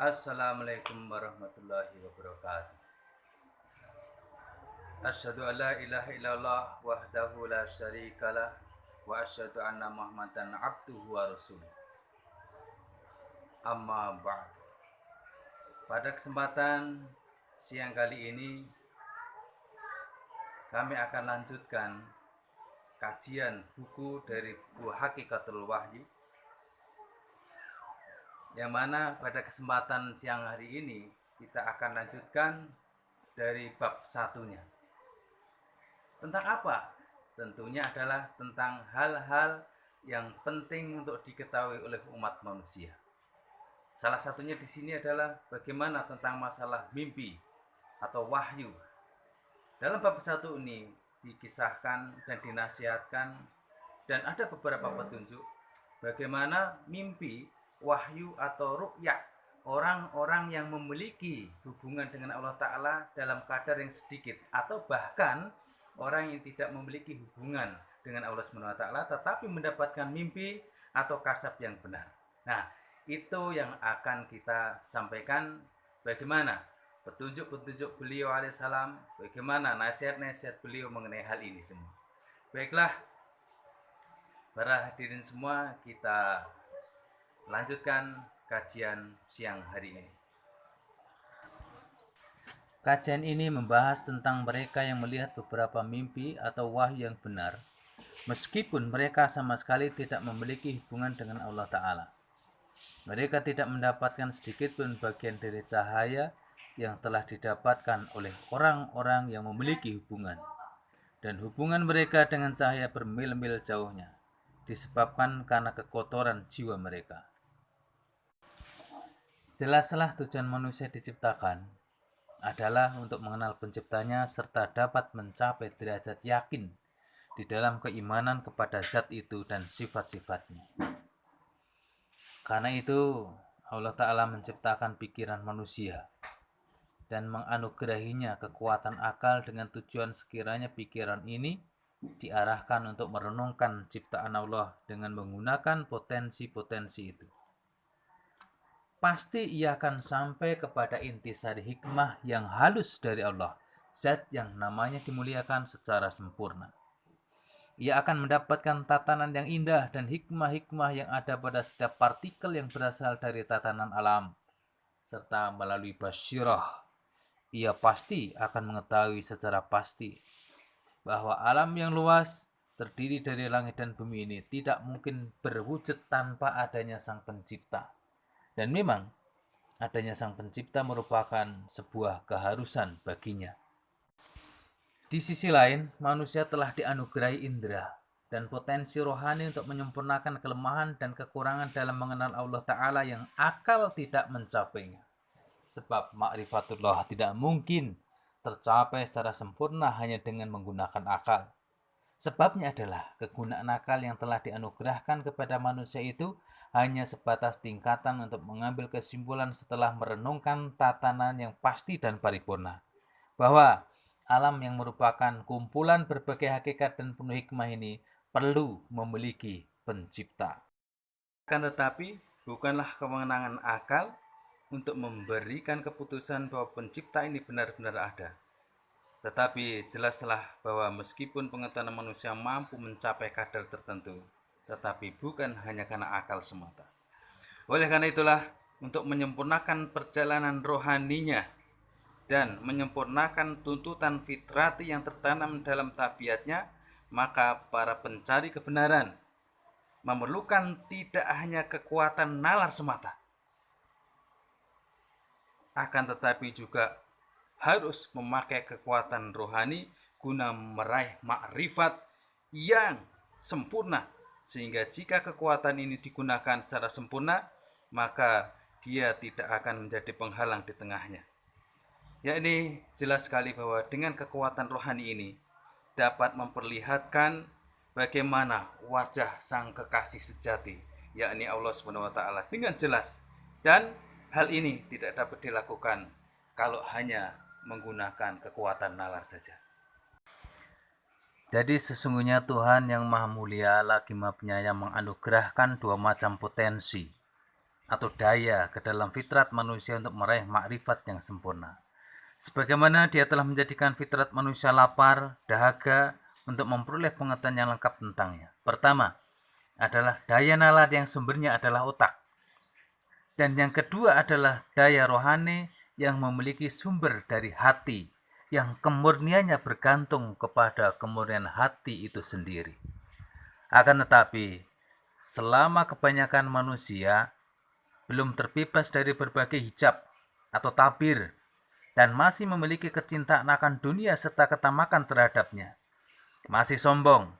Assalamualaikum warahmatullahi wabarakatuh. Asyhadu an la ilaha illallah wahdahu la syarikalah wa asyhadu anna Muhammadan abduhu wa rasuluh. Amma ba'd. Pada kesempatan siang kali ini kami akan lanjutkan kajian buku dari buku Hakikatul Wahyi, yang mana pada kesempatan siang hari ini kita akan lanjutkan dari bab satunya. Tentang apa? Tentunya adalah tentang hal-hal yang penting untuk diketahui oleh umat manusia. Salah satunya di sini adalah bagaimana tentang masalah mimpi atau wahyu. Dalam bab satu ini dikisahkan dan dinasihatkan dan ada beberapa petunjuk bagaimana mimpi, wahyu atau ru'yah orang-orang yang memiliki hubungan dengan Allah Ta'ala dalam kadar yang sedikit, atau bahkan orang yang tidak memiliki hubungan dengan Allah SWT tetapi mendapatkan mimpi atau kasab yang benar. Nah, itu yang akan kita sampaikan, bagaimana petunjuk-petunjuk beliau alaihissalam, bagaimana nasihat-nasihat beliau mengenai hal ini semua. Baiklah, para hadirin semua, kita lanjutkan kajian siang hari ini. Kajian ini membahas tentang mereka yang melihat beberapa mimpi atau wahyu yang benar, meskipun mereka sama sekali tidak memiliki hubungan dengan Allah Ta'ala. Mereka tidak mendapatkan sedikit pun bagian dari cahaya yang telah didapatkan oleh orang-orang yang memiliki hubungan. Dan hubungan mereka dengan cahaya bermil-mil jauhnya, disebabkan karena kekotoran jiwa mereka. Jelaslah tujuan manusia diciptakan adalah untuk mengenal penciptanya serta dapat mencapai derajat yakin di dalam keimanan kepada zat itu dan sifat-sifatnya. Karena itu Allah Ta'ala menciptakan pikiran manusia dan menganugerahinya kekuatan akal dengan tujuan sekiranya pikiran ini diarahkan untuk merenungkan ciptaan Allah dengan menggunakan potensi-potensi itu. Pasti ia akan sampai kepada intisari hikmah yang halus dari Allah, zat yang namanya dimuliakan secara sempurna. Ia akan mendapatkan tatanan yang indah dan hikmah-hikmah yang ada pada setiap partikel yang berasal dari tatanan alam. Serta melalui basyirah, ia pasti akan mengetahui secara pasti bahwa alam yang luas terdiri dari langit dan bumi ini tidak mungkin berwujud tanpa adanya Sang Pencipta. Dan memang adanya Sang Pencipta merupakan sebuah keharusan baginya. Di sisi lain, manusia telah dianugerahi indera dan potensi rohani untuk menyempurnakan kelemahan dan kekurangan dalam mengenal Allah Ta'ala yang akal tidak mencapainya. Sebab ma'rifatullah tidak mungkin tercapai secara sempurna hanya dengan menggunakan akal. Sebabnya adalah kegunaan akal yang telah dianugerahkan kepada manusia itu hanya sebatas tingkatan untuk mengambil kesimpulan setelah merenungkan tatanan yang pasti dan paripurna, bahwa alam yang merupakan kumpulan berbagai hakikat dan penuh hikmah ini perlu memiliki pencipta. Akan tetapi, bukanlah kewenangan akal untuk memberikan keputusan bahwa pencipta ini benar-benar ada. Tetapi jelaslah bahwa meskipun pengetahuan manusia mampu mencapai kadar tertentu, tetapi bukan hanya karena akal semata. Oleh karena itulah, untuk menyempurnakan perjalanan rohaninya dan menyempurnakan tuntutan fitrati yang tertanam dalam tabiatnya, maka para pencari kebenaran memerlukan tidak hanya kekuatan nalar semata, akan tetapi juga harus memakai kekuatan rohani guna meraih makrifat yang sempurna, sehingga jika kekuatan ini digunakan secara sempurna, maka dia tidak akan menjadi penghalang di tengahnya. Ya, ini jelas sekali bahwa dengan kekuatan rohani ini dapat memperlihatkan bagaimana wajah Sang Kekasih sejati, yakni Allah SWT, dengan jelas. Dan hal ini tidak dapat dilakukan kalau hanya menggunakan kekuatan nalar saja. Jadi sesungguhnya Tuhan yang Maha Mulia lagi Maha Penyayang menganugerahkan dua macam potensi, atau daya ke dalam fitrat manusia untuk meraih makrifat yang sempurna. Sebagaimana Dia telah menjadikan fitrat manusia lapar, dahaga untuk memperoleh pengetahuan yang lengkap tentangnya. Pertama, adalah daya nalar yang sumbernya adalah otak. Dan yang kedua adalah daya rohani yang memiliki sumber dari hati, yang kemurniannya bergantung kepada kemurnian hati itu sendiri. Akan tetapi, selama kebanyakan manusia belum terbebas dari berbagai hijab atau tabir dan masih memiliki kecintaan akan dunia serta ketamakan terhadapnya, masih sombong,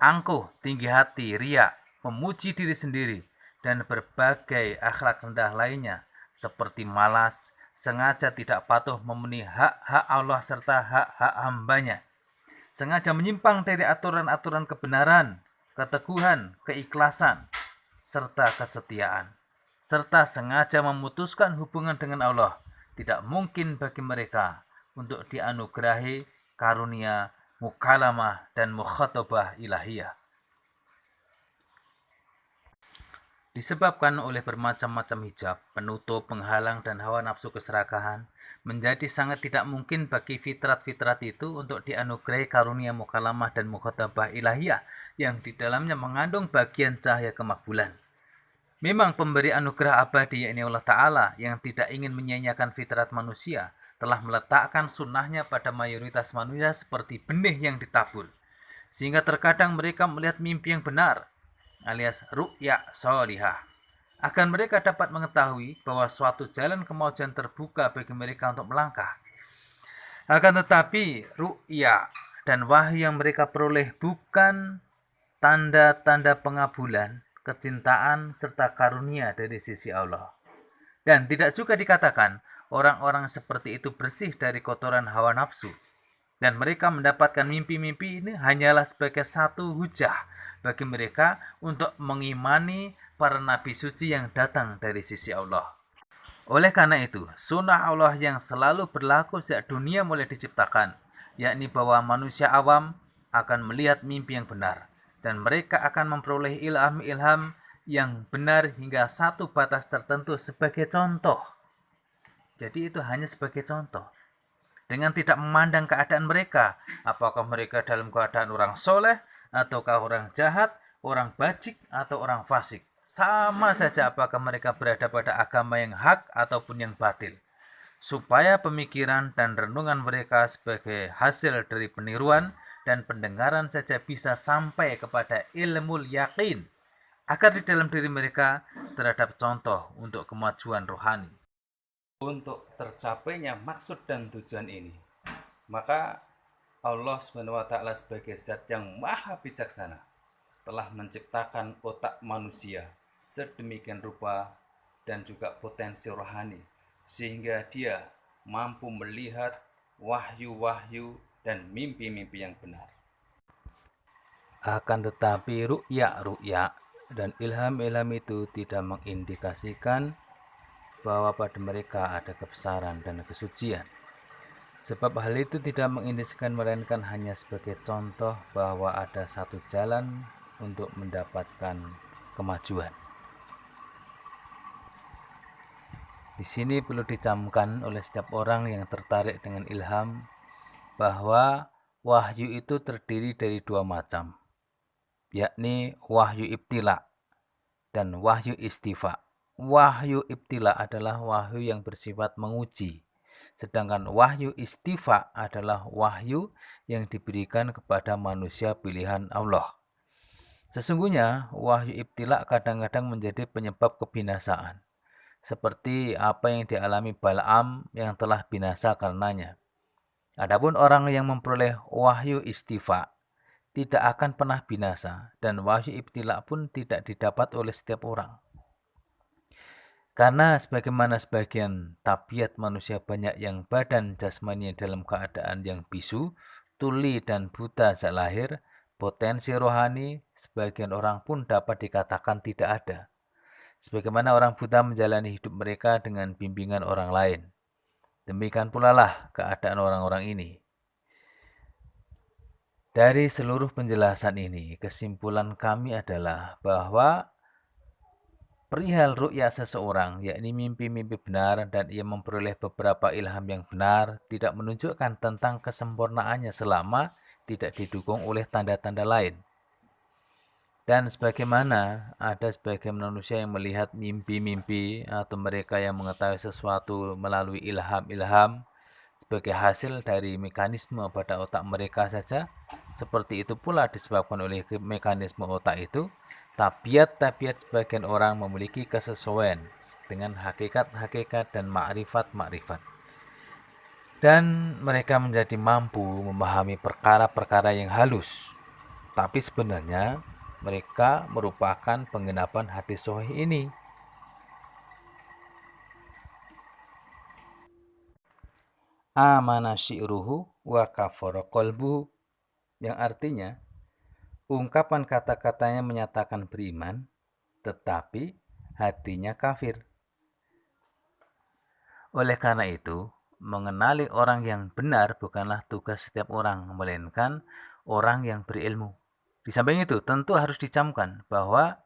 angkuh, tinggi hati, riya, memuji diri sendiri, dan berbagai akhlak rendah lainnya seperti malas, sengaja tidak patuh memenuhi hak-hak Allah serta hak-hak hambanya, sengaja menyimpang dari aturan-aturan kebenaran, keteguhan, keikhlasan, serta kesetiaan, serta sengaja memutuskan hubungan dengan Allah. Tidak mungkin bagi mereka untuk dianugerahi karunia mukalamah dan mukhatabah ilahiyah. Disebabkan oleh bermacam-macam hijab, penutup, penghalang, dan hawa nafsu keserakahan, menjadi sangat tidak mungkin bagi fitrat-fitrat itu untuk dianugerahi karunia mukalamah dan mukhatabah ilahiyah yang di dalamnya mengandung bagian cahaya kemakbulan. Memang pemberi anugerah abadi yakni Allah Ta'ala yang tidak ingin menyia-nyiakan fitrat manusia telah meletakkan sunnahnya pada mayoritas manusia seperti benih yang ditabur. Sehingga terkadang mereka melihat mimpi yang benar alias ru'ya sholihah. Agar mereka dapat mengetahui bahwa suatu jalan kemajuan terbuka bagi mereka untuk melangkah. Akan tetapi ru'ya dan wahyu yang mereka peroleh bukan tanda-tanda pengabulan, kecintaan, serta karunia dari sisi Allah. Dan tidak juga dikatakan orang-orang seperti itu bersih dari kotoran hawa nafsu. Dan mereka mendapatkan mimpi-mimpi ini hanyalah sebagai satu hujah bagi mereka untuk mengimani para nabi suci yang datang dari sisi Allah. Oleh karena itu, sunnah Allah yang selalu berlaku sejak dunia mulai diciptakan, yakni bahwa manusia awam akan melihat mimpi yang benar, dan mereka akan memperoleh ilham-ilham yang benar hingga satu batas tertentu sebagai contoh. Jadi itu hanya sebagai contoh. Dengan tidak memandang keadaan mereka, apakah mereka dalam keadaan orang soleh, ataukah orang jahat, orang bajik, atau orang fasik. Sama saja apakah mereka berada pada agama yang hak ataupun yang batil. Supaya pemikiran dan renungan mereka sebagai hasil dari peniruan dan pendengaran saja bisa sampai kepada ilmu yakin, agar di dalam diri mereka terhadap contoh untuk kemajuan rohani. Untuk tercapainya maksud dan tujuan ini, maka Allah SWT sebagai zat yang maha bijaksana telah menciptakan otak manusia sedemikian rupa dan juga potensi rohani sehingga dia mampu melihat wahyu-wahyu dan mimpi-mimpi yang benar. Akan tetapi ru'ya dan ilham-ilham itu tidak mengindikasikan bahwa pada mereka ada kebesaran dan kesucian. Sebab hal itu tidak mengindikasikan melainkan hanya sebagai contoh bahwa ada satu jalan untuk mendapatkan kemajuan. Di sini perlu dicamkan oleh setiap orang yang tertarik dengan ilham bahwa wahyu itu terdiri dari dua macam, yakni wahyu ibtila dan wahyu istifa. Wahyu ibtila adalah wahyu yang bersifat menguji, sedangkan wahyu istifa adalah wahyu yang diberikan kepada manusia pilihan Allah. Sesungguhnya wahyu ibtila kadang-kadang menjadi penyebab kebinasaan, seperti apa yang dialami Bal'am yang telah binasa karenanya. Adapun orang yang memperoleh wahyu istifa tidak akan pernah binasa, dan wahyu ibtila pun tidak didapat oleh setiap orang. Karena sebagaimana sebagian tabiat manusia banyak yang badan jasmani dalam keadaan yang bisu, tuli dan buta sejak lahir, potensi rohani sebagian orang pun dapat dikatakan tidak ada. Sebagaimana orang buta menjalani hidup mereka dengan bimbingan orang lain. Demikian pula lah keadaan orang-orang ini. Dari seluruh penjelasan ini, kesimpulan kami adalah bahwa Perihal ru'ya seseorang, yakni mimpi-mimpi benar dan ia memperoleh beberapa ilham yang benar, tidak menunjukkan tentang kesempurnaannya selama tidak didukung oleh tanda-tanda lain. Dan sebagaimana ada sebagian manusia yang melihat mimpi-mimpi atau mereka yang mengetahui sesuatu melalui ilham-ilham sebagai hasil dari mekanisme pada otak mereka saja, seperti itu pula disebabkan oleh mekanisme otak itu, tabiat-tabiat sebagian orang memiliki kesesuaian dengan hakikat-hakikat dan makrifat-makrifat. Dan mereka menjadi mampu memahami perkara-perkara yang halus. Tapi sebenarnya mereka merupakan penggenapan hadis sahih ini. Amana syi'ruhu wa kafara qalbuhu, yang artinya ungkapan kata-katanya menyatakan beriman, tetapi hatinya kafir. Oleh karena itu, mengenali orang yang benar bukanlah tugas setiap orang, melainkan orang yang berilmu. Di samping itu, tentu harus dicamkan bahwa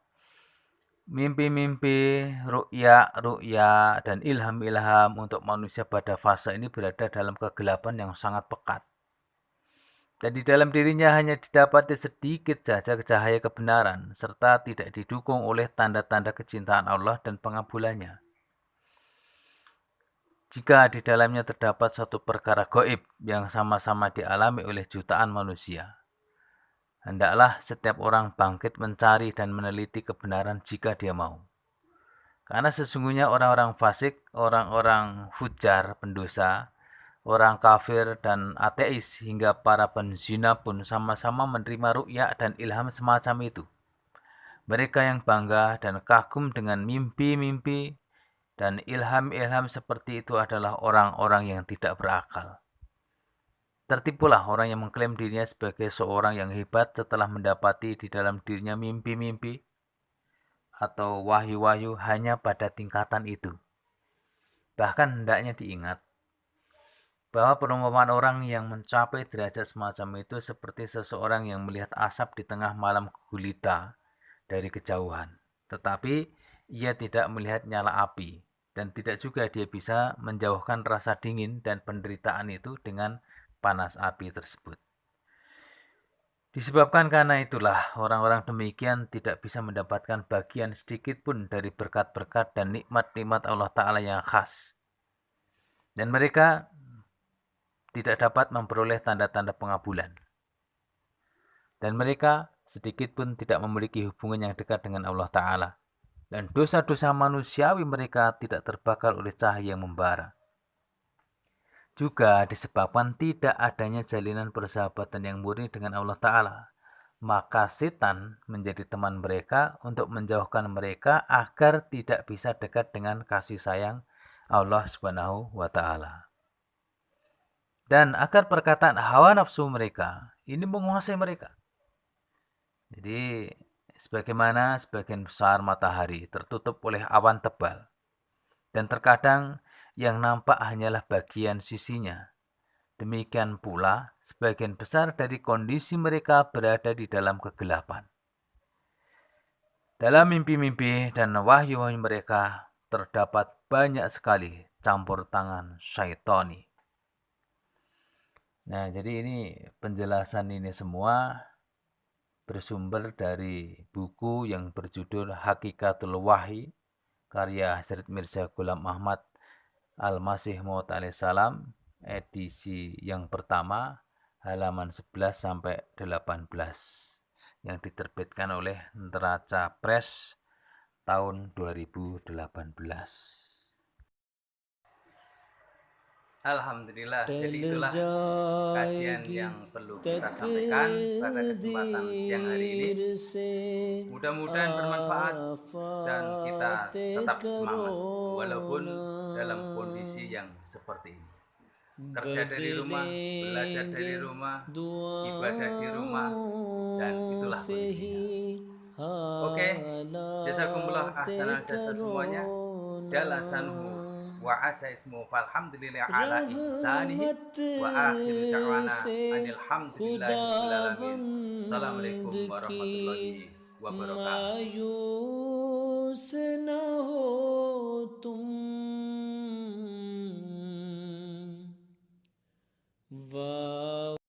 mimpi-mimpi, ru'ya, dan ilham-ilham untuk manusia pada fase ini berada dalam kegelapan yang sangat pekat. Dan di dalam dirinya hanya didapati sedikit saja cahaya kebenaran, serta tidak didukung oleh tanda-tanda kecintaan Allah dan pengabulannya. Jika di dalamnya terdapat suatu perkara gaib yang sama-sama dialami oleh jutaan manusia, hendaklah setiap orang bangkit mencari dan meneliti kebenaran jika dia mau. Karena sesungguhnya orang-orang fasik, orang-orang fujar, pendosa, orang kafir dan ateis hingga para penzina pun sama-sama menerima ru'ya dan ilham semacam itu. Mereka yang bangga dan kagum dengan mimpi-mimpi dan ilham-ilham seperti itu adalah orang-orang yang tidak berakal. Tertipulah orang yang mengklaim dirinya sebagai seorang yang hebat setelah mendapati di dalam dirinya mimpi-mimpi atau wahyu-wahyu hanya pada tingkatan itu. Bahkan hendaknya diingat bahwa perumpamaan orang yang mencapai derajat semacam itu seperti seseorang yang melihat asap di tengah malam gulita dari kejauhan. Tetapi ia tidak melihat nyala api dan tidak juga dia bisa menjauhkan rasa dingin dan penderitaan itu dengan panas api tersebut. Disebabkan karena itulah orang-orang demikian tidak bisa mendapatkan bagian sedikit pun dari berkat-berkat dan nikmat-nikmat Allah Ta'ala yang khas. Dan mereka tidak dapat memperoleh tanda-tanda pengabulan. Dan mereka sedikit pun tidak memiliki hubungan yang dekat dengan Allah Ta'ala. Dan dosa-dosa manusiawi mereka tidak terbakar oleh cahaya yang membara. Juga disebabkan tidak adanya jalinan persahabatan yang murni dengan Allah Ta'ala. Maka setan menjadi teman mereka untuk menjauhkan mereka agar tidak bisa dekat dengan kasih sayang Allah Subhanahu wa Ta'ala. Dan agar perkataan hawa nafsu mereka ini menguasai mereka. Jadi sebagaimana sebagian besar matahari tertutup oleh awan tebal. Dan terkadang yang nampak hanyalah bagian sisinya. Demikian pula, sebagian besar dari kondisi mereka berada di dalam kegelapan. Dalam mimpi-mimpi dan wahyu-wahyu mereka terdapat banyak sekali campur tangan syaitani. Nah, jadi ini penjelasan ini semua bersumber dari buku yang berjudul Hakikatul Wahyi, karya Hazrat Mirza Ghulam Ahmad Al-Masih Maud alaihissalam, edisi yang pertama, halaman 11 sampai 18, yang diterbitkan oleh Neraca Press tahun 2018. Alhamdulillah, jadi itulah kajian yang perlu kita sampaikan pada kesempatan siang hari ini. Mudah-mudahan bermanfaat dan kita tetap semangat walaupun dalam kondisi yang seperti ini. Kerja dari rumah, belajar dari rumah, ibadah di rumah, dan itulah kondisinya. Oke, jazakumullah ahsanal jasa semuanya. Jalasanhu wa asa ismu falhamdulillah ala ihsanihi wa akhiru da'wana anilhamdulillahi rabbil alamin. Assalamualaikum warahmatullahi wabarakatuh. Wow.